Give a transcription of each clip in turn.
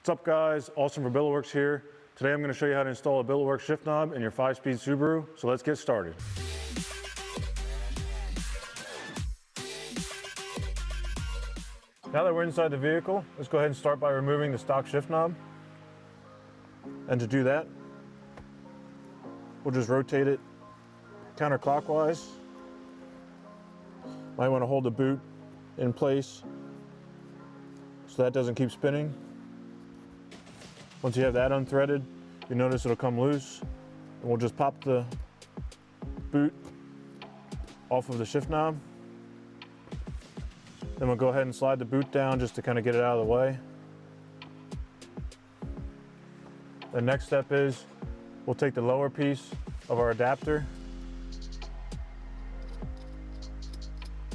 What's up guys, Austin for Billetworkz here. Today I'm going to show you how to install a Billetworkz Shift Knob in your 5-speed Subaru, so let's get started. Now that we're inside the vehicle, let's go ahead and start by removing the stock shift knob. And to do that, we'll just rotate it counterclockwise. Might want to hold the boot in place so that doesn't keep spinning. Once you have that unthreaded, you notice it'll come loose, and we'll just pop the boot off of the shift knob. Then we'll go ahead and slide the boot down just to kind of get it out of the way. The next step is we'll take the lower piece of our adapter.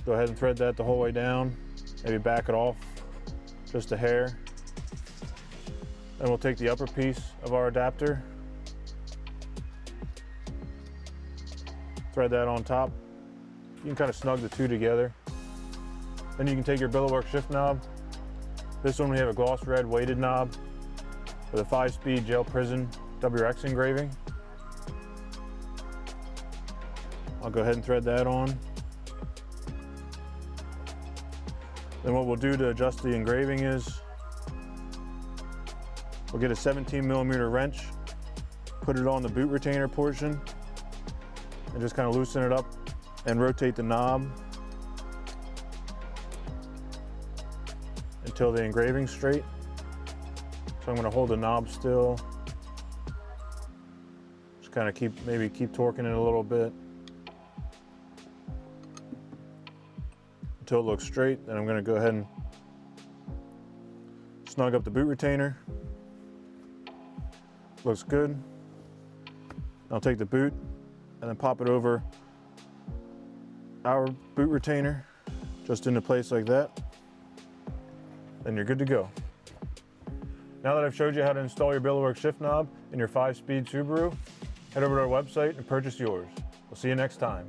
Go ahead and thread that the whole way down, maybe back it off just a hair. Then we'll take the upper piece of our adapter, thread that on top. You can kind of snug the two together. Then you can take your Billetworkz shift knob. This one we have a gloss red weighted knob with a 5-speed gel prison WRX engraving. I'll go ahead and thread that on. Then what we'll do to adjust the engraving is we'll get a 17mm wrench, put it on the boot retainer portion, and just kind of loosen it up and rotate the knob until the engraving's straight. So I'm going to hold the knob still, just kind of maybe keep torquing it a little bit until it looks straight. Then I'm going to go ahead and snug up the boot retainer. Looks good. I'll take the boot and then pop it over our boot retainer just into place like that. Then you're good to go. Now that I've showed you how to install your Billetworkz shift knob in your 5-speed Subaru, head over to our website and purchase yours. We'll see you next time.